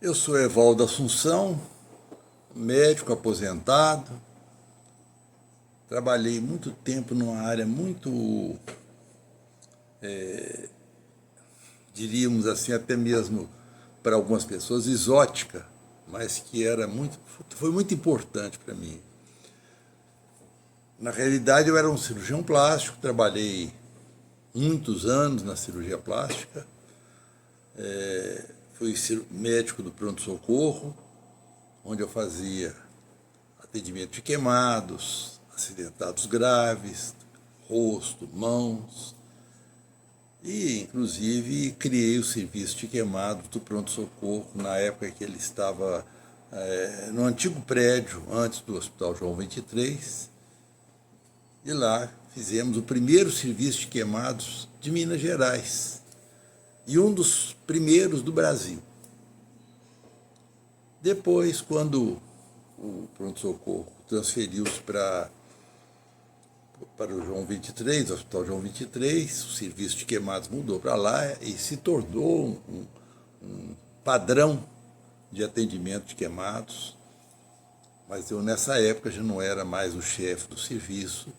Eu sou Evaldo Assunção, médico aposentado. Trabalhei muito tempo numa área muito, diríamos assim, até mesmo para algumas pessoas, exótica, mas que foi muito importante para mim. Na realidade, eu era um cirurgião plástico, trabalhei muitos anos na cirurgia plástica, fui médico do pronto-socorro, onde eu fazia atendimento de queimados, acidentados graves, rosto, mãos, e inclusive criei o serviço de queimados do pronto-socorro na época que ele estava no antigo prédio, antes do Hospital João 23, e lá fizemos o primeiro serviço de queimados de Minas Gerais e um dos primeiros do Brasil. Depois, quando o pronto-socorro transferiu-se para o João 23, o Hospital João 23, o serviço de queimados mudou para lá e se tornou um padrão de atendimento de queimados. Mas eu, nessa época, já não era mais o chefe do serviço.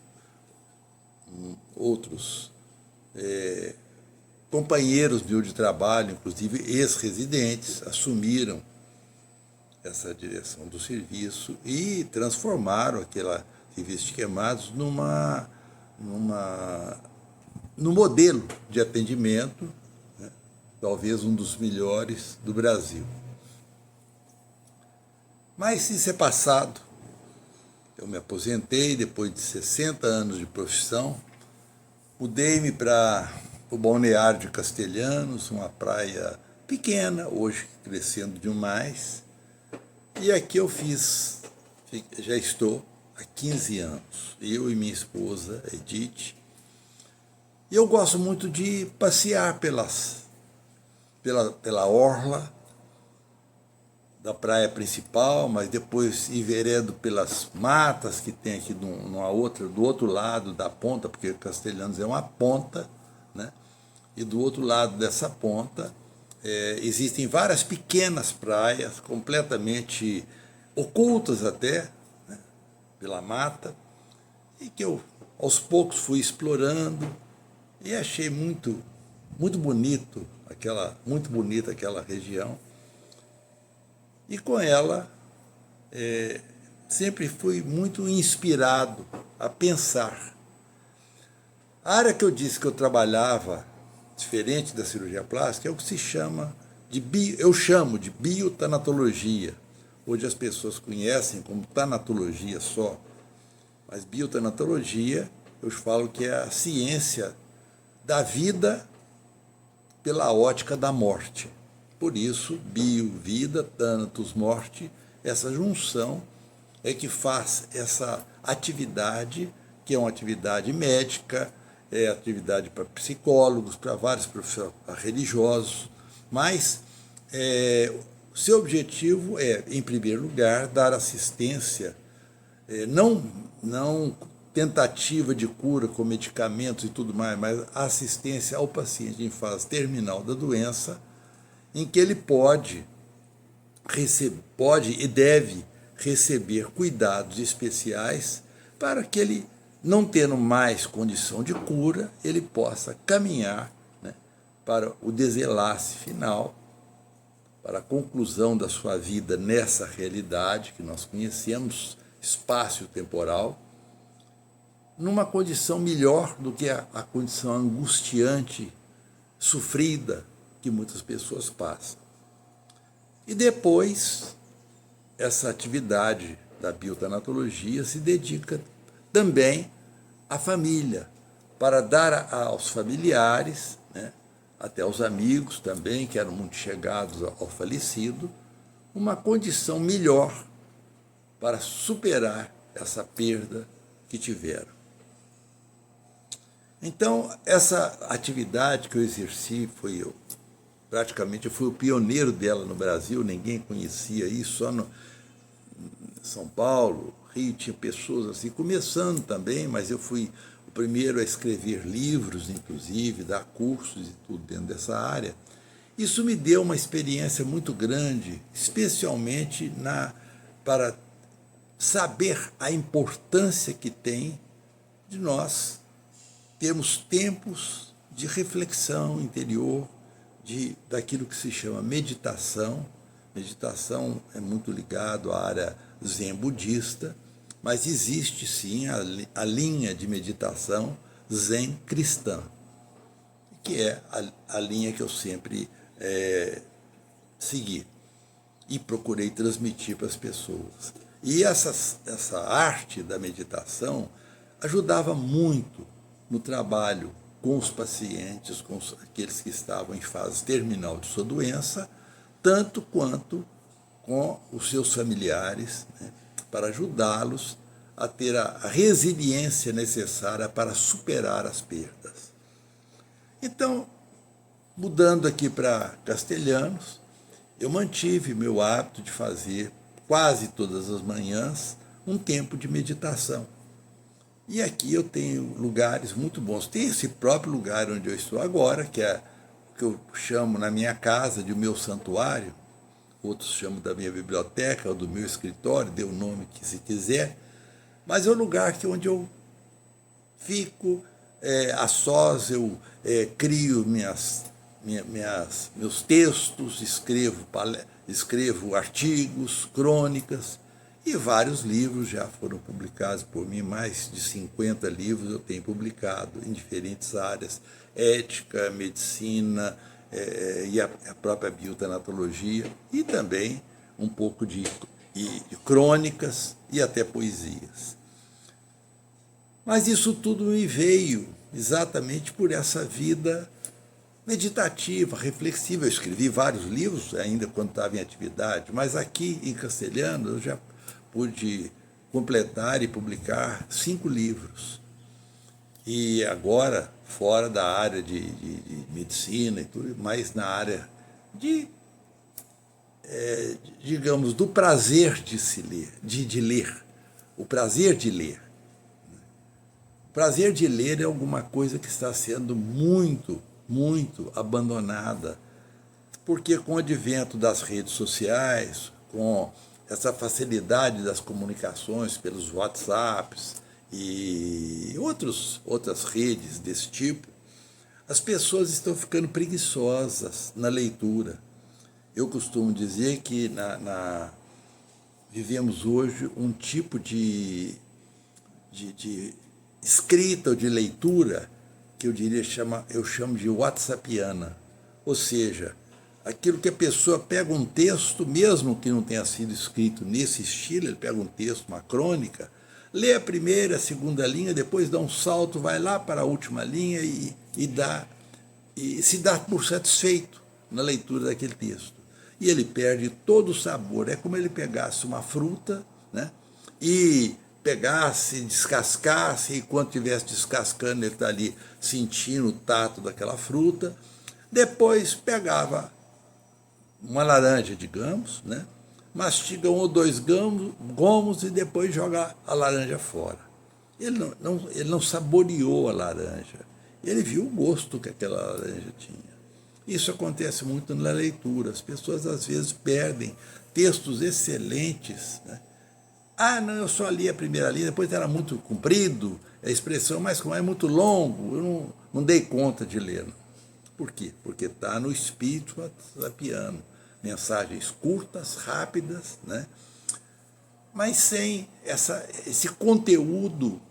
Outros companheiros meus de trabalho, inclusive ex-residentes, assumiram essa direção do serviço e transformaram aquele serviço de queimados no modelo de atendimento, né, talvez um dos melhores do Brasil. Mas isso é passado. Eu me aposentei depois de 60 anos de profissão, mudei-me para o Balneário de Castelhanos, uma praia pequena, hoje crescendo demais, e aqui já estou há 15 anos, eu e minha esposa, Edith, e eu gosto muito de passear pela orla da praia principal, mas depois enveredo pelas matas que tem aqui do outro lado da ponta, porque Castelhanos é uma ponta, né? E do outro lado dessa ponta existem várias pequenas praias, completamente ocultas até, né, pela mata, e que eu aos poucos fui explorando e achei muito bonita aquela região. E com ela sempre fui muito inspirado a pensar. A área que eu disse que eu trabalhava, diferente da cirurgia plástica, é o que se chama eu chamo de biotanatologia. Hoje as pessoas conhecem como tanatologia só, mas biotanatologia eu falo que é a ciência da vida pela ótica da morte. Por isso, bio, vida, thanatos, morte, essa junção é que faz essa atividade, que é uma atividade médica, é atividade para psicólogos, para vários profissionais religiosos, mas seu objetivo é, em primeiro lugar, dar assistência, não tentativa de cura com medicamentos e tudo mais, mas assistência ao paciente em fase terminal da doença, em que ele pode e deve receber cuidados especiais para que ele, não tendo mais condição de cura, ele possa caminhar, né, para o desenlace final, para a conclusão da sua vida nessa realidade que nós conhecemos, espaço-temporal, numa condição melhor do que a condição angustiante, sofrida, que muitas pessoas passam. E depois, essa atividade da biotanatologia se dedica também à família, para dar aos familiares, né, até aos amigos também, que eram muito chegados ao falecido, uma condição melhor para superar essa perda que tiveram. Então, essa atividade que eu exerci praticamente eu fui o pioneiro dela no Brasil, ninguém conhecia isso, só no São Paulo, Rio, tinha pessoas assim, começando também, mas eu fui o primeiro a escrever livros, inclusive, dar cursos e tudo dentro dessa área. Isso me deu uma experiência muito grande, especialmente para saber a importância que tem de nós termos tempos de reflexão interior, daquilo que se chama meditação. Meditação é muito ligado à área zen budista, mas existe sim a linha de meditação zen cristã, que é a linha que eu sempre segui e procurei transmitir para as pessoas. E essa arte da meditação ajudava muito no trabalho com os pacientes, com aqueles que estavam em fase terminal de sua doença, tanto quanto com os seus familiares, né, para ajudá-los a ter a resiliência necessária para superar as perdas. Então, mudando aqui para castelhanos, eu mantive meu hábito de fazer quase todas as manhãs um tempo de meditação. E aqui eu tenho lugares muito bons. Tem esse próprio lugar onde eu estou agora, que é o que eu chamo na minha casa de o meu santuário, outros chamam da minha biblioteca ou do meu escritório, dê o nome que se quiser, mas é o lugar onde eu fico a sós, eu crio meus textos, escrevo artigos, crônicas, e vários livros já foram publicados por mim, mais de 50 livros eu tenho publicado em diferentes áreas, ética, medicina e a própria biotanatologia, e também um pouco de crônicas e até poesias. Mas isso tudo me veio exatamente por essa vida meditativa, reflexiva. Eu escrevi vários livros ainda quando estava em atividade, mas aqui em castelhano eu já pude completar e publicar 5 livros. E agora, fora da área de medicina e tudo, mas na área digamos, do prazer de se ler, de ler, o prazer de ler. O prazer de ler é alguma coisa que está sendo muito abandonada, porque com o advento das redes sociais, com essa facilidade das comunicações pelos WhatsApps e outras redes desse tipo, as pessoas estão ficando preguiçosas na leitura. Eu costumo dizer que vivemos hoje um tipo de escrita ou de leitura que eu chamo de whatsappiana, ou seja, aquilo que a pessoa pega um texto, mesmo que não tenha sido escrito nesse estilo, ele pega um texto, uma crônica, lê a primeira, a segunda linha, depois dá um salto, vai lá para a última linha e se dá por satisfeito na leitura daquele texto. E ele perde todo o sabor. É como ele pegasse uma fruta, né, e pegasse, descascasse, e enquanto estivesse descascando, ele está ali sentindo o tato daquela fruta. Depois pegava uma laranja, digamos, né, mastiga 1 ou 2 gomos e depois joga a laranja fora. Ele não saboreou a laranja, ele viu o gosto que aquela laranja tinha. Isso acontece muito na leitura. As pessoas às vezes perdem textos excelentes, né? Não, eu só li a primeira linha, depois era muito comprido, a expressão, mas como é muito longo, eu não dei conta de ler. Por quê? Porque está no espírito whatsappiano. Mensagens curtas, rápidas, né, mas sem esse conteúdo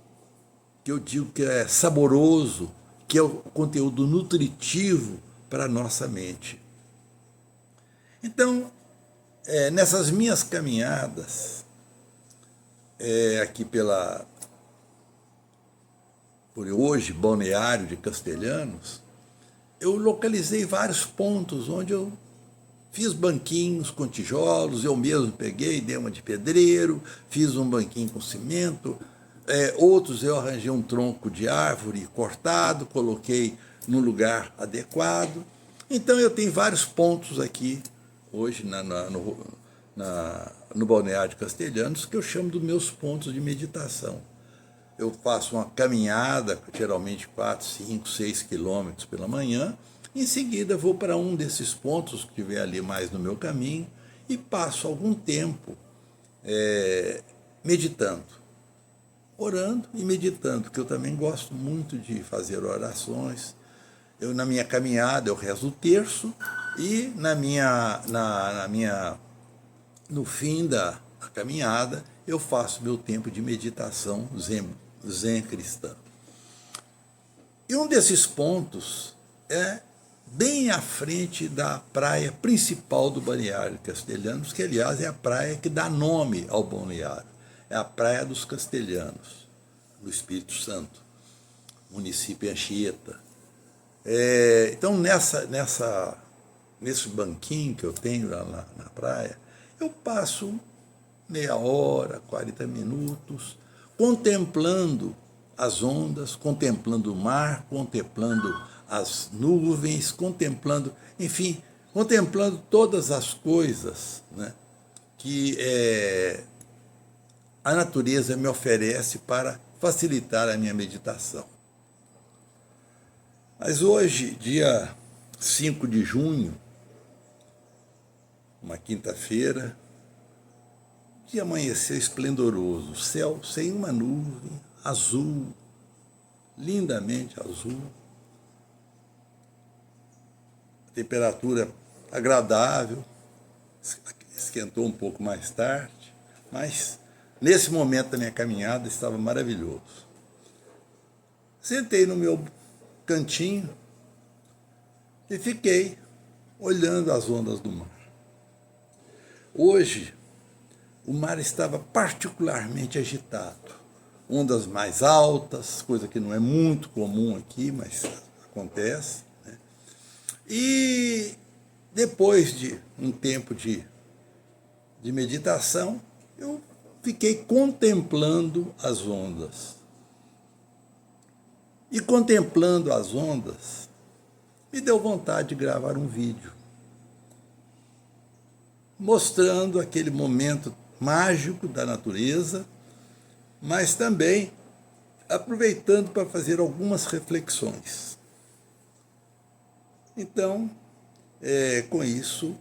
que eu digo que é saboroso, que é o conteúdo nutritivo para a nossa mente. Então, nessas minhas caminhadas, aqui por hoje, Balneário de Castelhanos, eu localizei vários pontos onde eu fiz banquinhos com tijolos, eu mesmo peguei, dei uma de pedreiro, fiz um banquinho com cimento, outros eu arranjei um tronco de árvore cortado, coloquei no lugar adequado. Então eu tenho vários pontos aqui, hoje no Balneário de Castelhanos, que eu chamo dos meus pontos de meditação. Eu faço uma caminhada, geralmente 4, 5, 6 quilômetros pela manhã, Em seguida, vou para um desses pontos que tiver ali mais no meu caminho e passo algum tempo meditando, orando e meditando, porque eu também gosto muito de fazer orações. Na minha caminhada, eu rezo o terço e no fim da caminhada, eu faço meu tempo de meditação zen cristã. E um desses pontos é bem à frente da praia principal do Balneário Castelhanos, que, aliás, é a praia que dá nome ao balneário. É a Praia dos Castelhanos, no Espírito Santo, município Anchieta. Então, nesse banquinho que eu tenho lá na praia, eu passo meia hora, 40 minutos, contemplando as ondas, contemplando o mar, contemplando as nuvens, contemplando todas as coisas, né, que a natureza me oferece para facilitar a minha meditação. Mas hoje, dia 5 de junho, uma quinta-feira, dia amanheceu esplendoroso, céu sem uma nuvem, azul, lindamente azul, temperatura agradável, esquentou um pouco mais tarde, mas nesse momento da minha caminhada estava maravilhoso. Sentei no meu cantinho e fiquei olhando as ondas do mar. Hoje, o mar estava particularmente agitado. Ondas mais altas, coisa que não é muito comum aqui, mas acontece, né? E depois de um tempo de meditação, eu fiquei contemplando as ondas. E contemplando as ondas, me deu vontade de gravar um vídeo, mostrando aquele momento mágico da natureza, mas também aproveitando para fazer algumas reflexões. Então, com isso,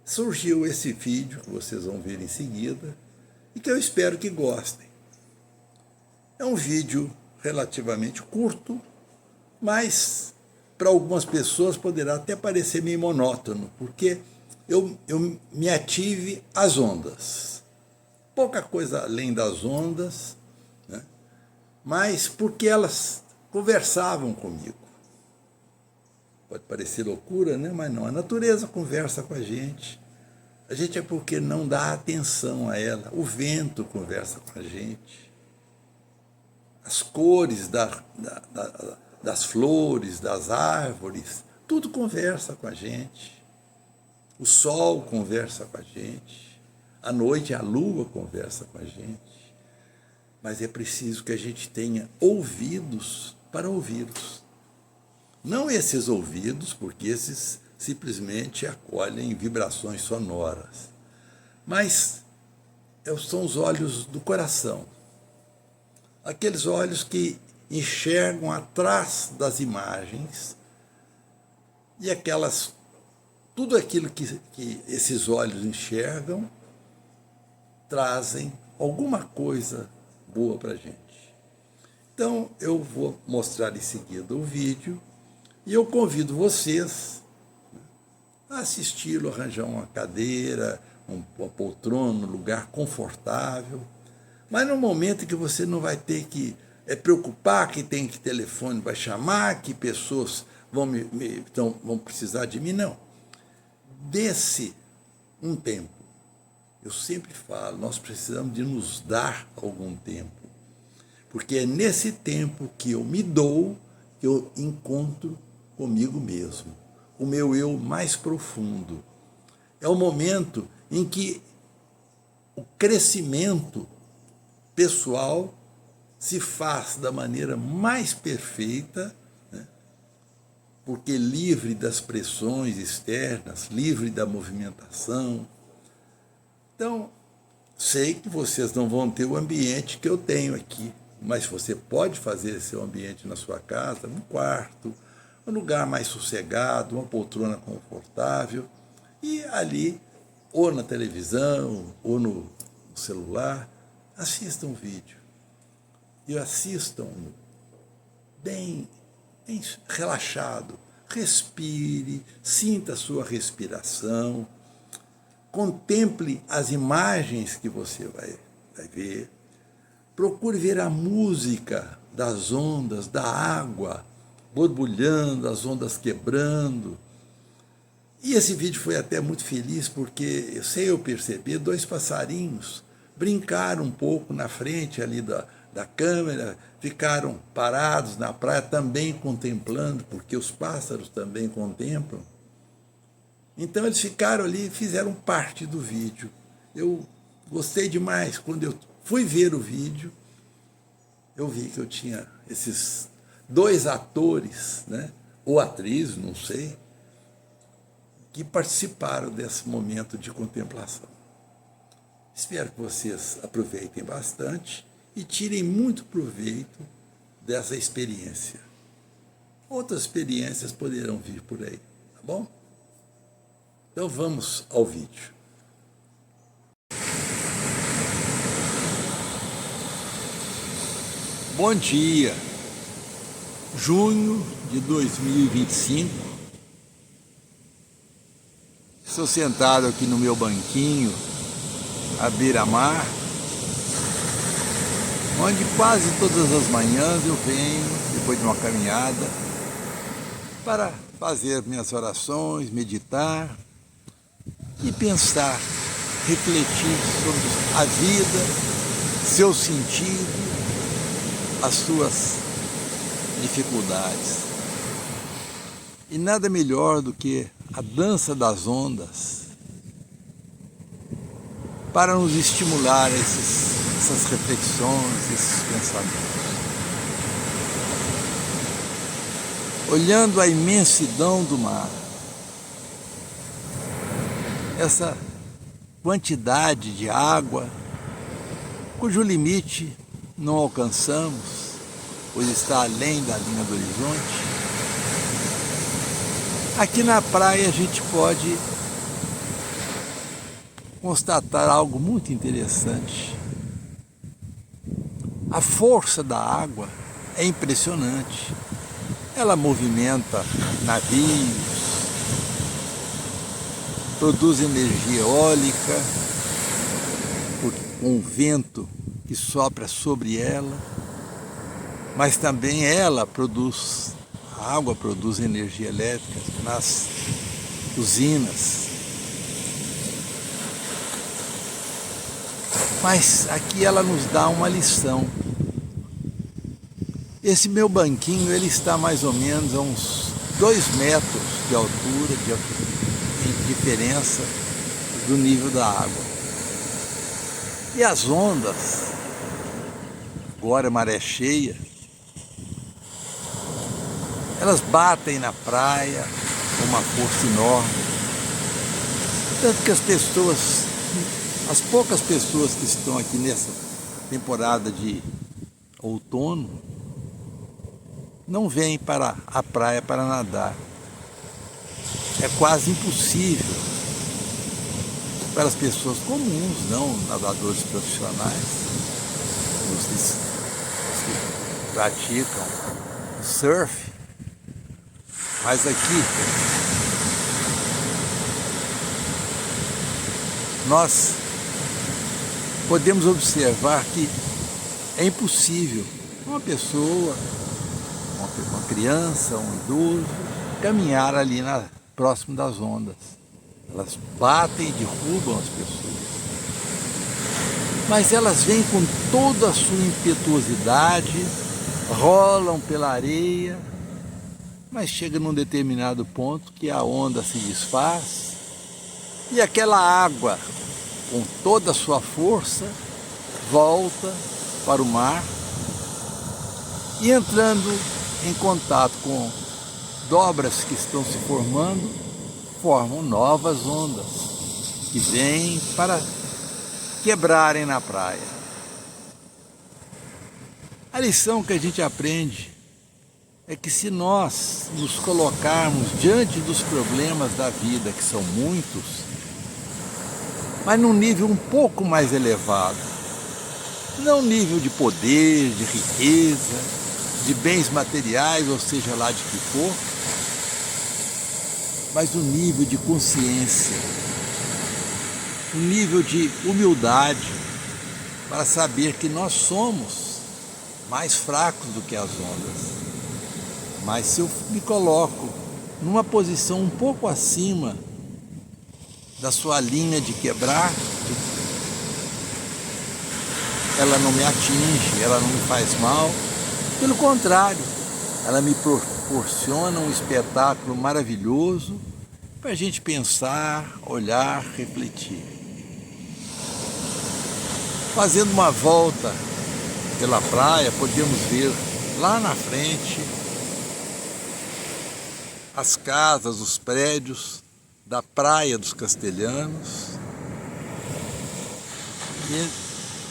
surgiu esse vídeo que vocês vão ver em seguida e que eu espero que gostem. É um vídeo relativamente curto, mas para algumas pessoas poderá até parecer meio monótono, porque eu me ative às ondas. Pouca coisa além das ondas, né? Mas porque elas conversavam comigo. Pode parecer loucura, né? Mas não, a natureza conversa com a gente é porque não dá atenção a ela. O vento conversa com a gente. As cores das flores, das árvores, tudo conversa com a gente. O sol conversa com a gente. À noite a lua conversa com a gente. Mas é preciso que a gente tenha ouvidos para ouvi-los. Não esses ouvidos, porque esses simplesmente acolhem vibrações sonoras. Mas são os olhos do coração. Aqueles olhos que enxergam atrás das imagens e tudo aquilo que esses olhos enxergam trazem alguma coisa boa para a gente. Então, eu vou mostrar em seguida o vídeo e eu convido vocês a assisti-lo, arranjar uma cadeira, uma poltrona, um lugar confortável, mas no momento que você não vai ter que preocupar que tem que telefone vai chamar, que pessoas vão precisar de mim, não. Desse um tempo. Eu sempre falo, nós precisamos de nos dar algum tempo, porque é nesse tempo que eu me dou, que eu encontro comigo mesmo, o meu eu mais profundo. É o momento em que o crescimento pessoal se faz da maneira mais perfeita, né? Porque livre das pressões externas, livre da movimentação. Então, sei que vocês não vão ter o ambiente que eu tenho aqui, mas você pode fazer seu ambiente na sua casa, no quarto, um lugar mais sossegado, uma poltrona confortável, e ali, ou na televisão, ou no celular, assistam um vídeo. E assistam bem relaxado. Respire, sinta a sua respiração, contemple as imagens que você vai ver. Procure ver a música das ondas, da água borbulhando, as ondas quebrando. E esse vídeo foi até muito feliz porque, sem eu perceber, 2 passarinhos brincaram um pouco na frente ali da câmera, ficaram parados na praia também contemplando, porque os pássaros também contemplam. Então eles ficaram ali e fizeram parte do vídeo. Eu gostei demais. Quando eu fui ver o vídeo, eu vi que eu tinha esses 2 atores, né, ou atrizes, não sei, que participaram desse momento de contemplação. Espero que vocês aproveitem bastante e tirem muito proveito dessa experiência. Outras experiências poderão vir por aí, tá bom? Então vamos ao vídeo. Bom dia! Junho de 2025. Estou sentado aqui no meu banquinho, à beira-mar, onde quase todas as manhãs eu venho, depois de uma caminhada, para fazer minhas orações, meditar e pensar, refletir sobre a vida, seu sentido, as suas dificuldades. E nada melhor do que a dança das ondas para nos estimular essas reflexões, esses pensamentos. Olhando a imensidão do mar, essa quantidade de água, cujo limite não alcançamos, pois está além da linha do horizonte. Aqui na praia a gente pode constatar algo muito interessante. A força da água é impressionante. Ela movimenta navios, produz energia eólica, com o vento que sopra sobre ela, mas também a água produz energia elétrica nas usinas. Mas aqui ela nos dá uma lição. Esse meu banquinho, ele está mais ou menos a uns 2 metros de altura, de diferença do nível da água. E as ondas, agora maré cheia, elas batem na praia com uma força enorme. Tanto que as poucas pessoas que estão aqui nessa temporada de outono, não vêm para a praia para nadar. É quase impossível para as pessoas comuns, não nadadores profissionais, os que praticam surf. Mas aqui nós podemos observar que é impossível uma pessoa, uma criança, um idoso, caminhar ali próximo das ondas. Elas batem e derrubam as pessoas. Mas elas vêm com toda a sua impetuosidade, rolam pela areia, mas chega num determinado ponto que a onda se desfaz e aquela água, com toda a sua força, volta para o mar e, entrando em contato com dobras que estão se formando, formam novas ondas que vêm para quebrarem na praia. A lição que a gente aprende é que se nós nos colocarmos diante dos problemas da vida, que são muitos, mas num nível um pouco mais elevado, não nível de poder, de riqueza, de bens materiais, ou seja lá de que for, mas um nível de consciência, um nível de humildade, para saber que nós somos mais fracos do que as ondas. Mas se eu me coloco numa posição um pouco acima da sua linha de quebrar, ela não me atinge, ela não me faz mal. Pelo contrário, ela me proporciona um espetáculo maravilhoso para a gente pensar, olhar, refletir. Fazendo uma volta pela praia, podemos ver lá na frente as casas, os prédios da Praia dos Castelhanos, e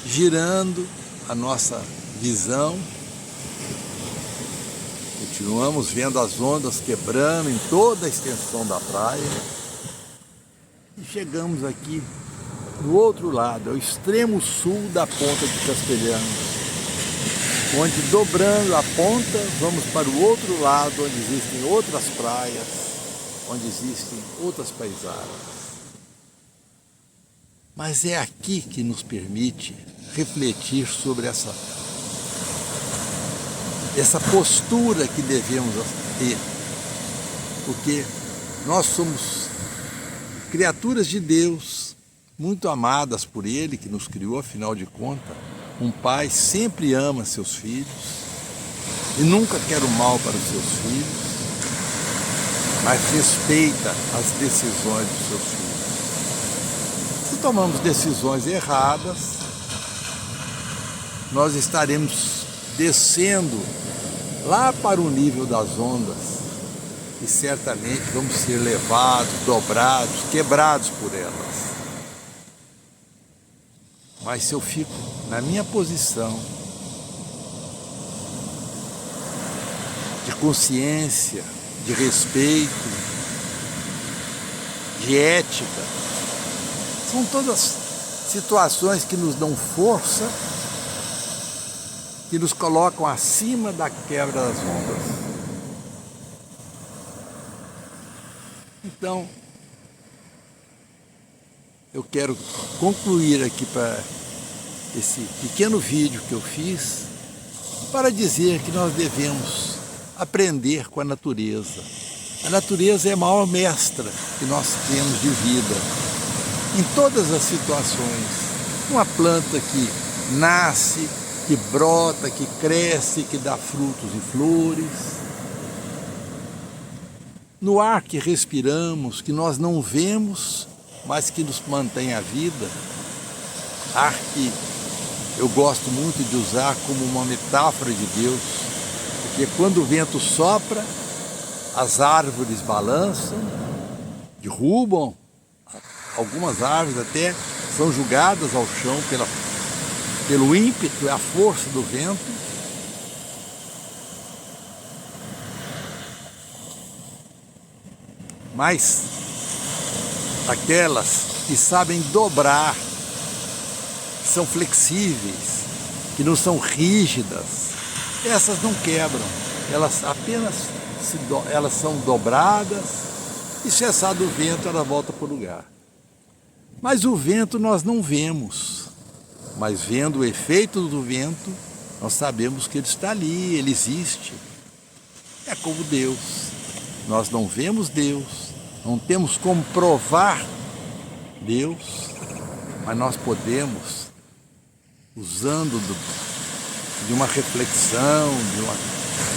girando a nossa visão, continuamos vendo as ondas quebrando em toda a extensão da praia, e chegamos aqui no outro lado, ao extremo sul da ponta de Castelhanos, onde, dobrando a ponta, vamos para o outro lado, onde existem outras praias, onde existem outras paisagens. Mas é aqui que nos permite refletir sobre essa postura que devemos ter, porque nós somos criaturas de Deus, muito amadas por Ele, que nos criou, afinal de contas. Um pai sempre ama seus filhos e nunca quer o mal para os seus filhos, mas respeita as decisões dos seus filhos. Se tomamos decisões erradas, nós estaremos descendo lá para o nível das ondas e certamente vamos ser levados, dobrados, quebrados por elas. Mas se eu fico na minha posição de consciência, de respeito, de ética, são todas situações que nos dão força, que nos colocam acima da quebra das ondas. Então, eu quero concluir aqui para esse pequeno vídeo que eu fiz, para dizer que nós devemos aprender com a natureza. A natureza é a maior mestra que nós temos de vida, em todas as situações. Uma planta que nasce, que brota, que cresce, que dá frutos e flores. No ar que respiramos, que nós não vemos, mas que nos mantém a vida. Ar que eu gosto muito de usar como uma metáfora de Deus, porque quando o vento sopra, as árvores balançam, derrubam, algumas árvores até são jogadas ao chão pelo ímpeto e a força do vento. Mas aquelas que sabem dobrar, que são flexíveis, que não são rígidas, essas não quebram, elas apenas elas são dobradas e cessado o vento, ela volta para o lugar. Mas o vento nós não vemos, mas vendo o efeito do vento, nós sabemos que ele está ali, ele existe. É como Deus, nós não vemos Deus, não temos como provar Deus, mas nós podemos, usando de uma reflexão, de uma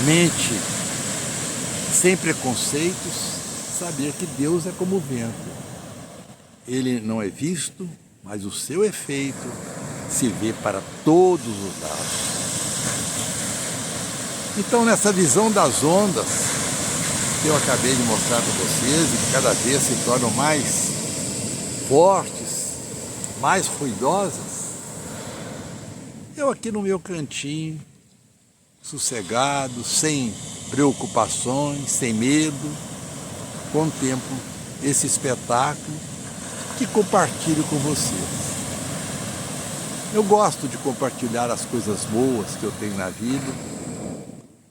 mente sem preconceitos, saber que Deus é como o vento. Ele não é visto, mas o seu efeito se vê para todos os lados. Então, nessa visão das ondas que eu acabei de mostrar para vocês, e que cada vez se tornam mais fortes, mais ruidosas, eu aqui no meu cantinho, sossegado, sem preocupações, sem medo, contemplo esse espetáculo que compartilho com vocês. Eu gosto de compartilhar as coisas boas que eu tenho na vida,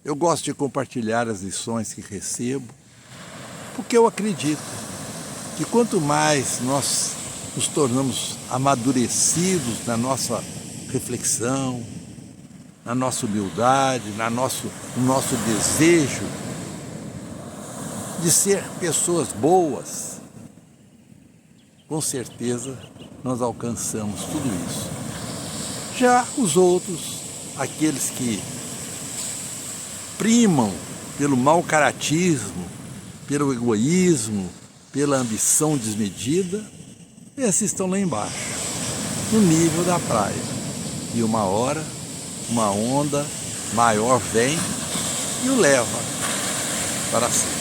eu gosto de compartilhar as lições que recebo, porque eu acredito que quanto mais nós nos tornamos amadurecidos na nossa reflexão, na nossa humildade, no nosso desejo de ser pessoas boas, com certeza nós alcançamos tudo isso. Já os outros, aqueles que primam pelo mau caratismo, pelo egoísmo, pela ambição desmedida, esses estão lá embaixo, no nível da praia. E uma hora, uma onda maior vem e o leva para cima.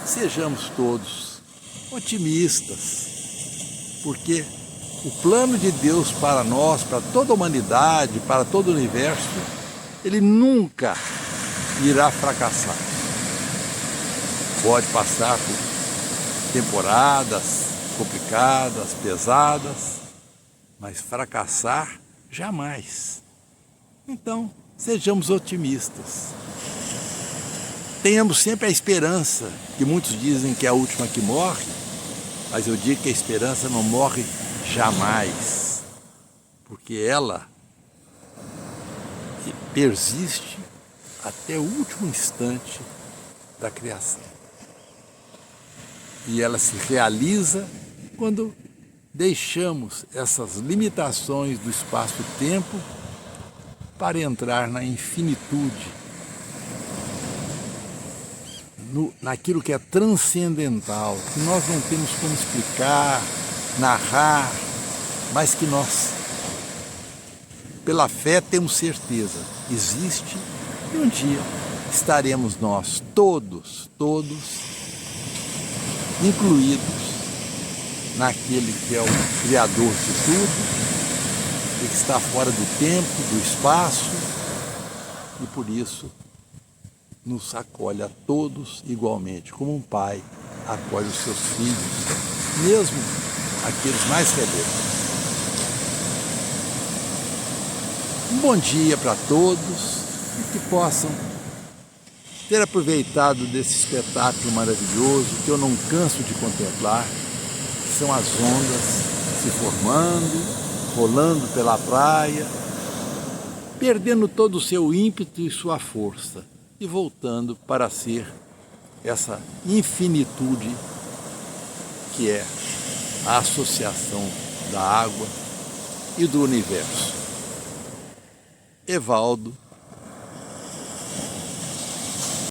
Sejamos todos otimistas, porque o plano de Deus para nós, para toda a humanidade, para todo o universo, ele nunca irá fracassar. Pode passar por temporadas complicadas, pesadas, mas fracassar jamais. Então, sejamos otimistas. Tenhamos sempre a esperança, que muitos dizem que é a última que morre, mas eu digo que a esperança não morre jamais, porque ela persiste até o último instante da criação. E ela se realiza quando deixamos essas limitações do espaço-tempo para entrar na infinitude, naquilo que é transcendental, que nós não temos como explicar, narrar, mas que nós, pela fé, temos certeza, existe, e um dia estaremos nós, todos incluídos naquele que é o Criador de tudo, e que está fora do tempo, do espaço, e por isso nos acolhe a todos igualmente, como um pai acolhe os seus filhos, mesmo aqueles mais rebeldes. Um bom dia para todos e que possam ter aproveitado desse espetáculo maravilhoso que eu não canso de contemplar, que são as ondas se formando, rolando pela praia, perdendo todo o seu ímpeto e sua força e voltando para ser essa infinitude que é a associação da água e do universo. Evaldo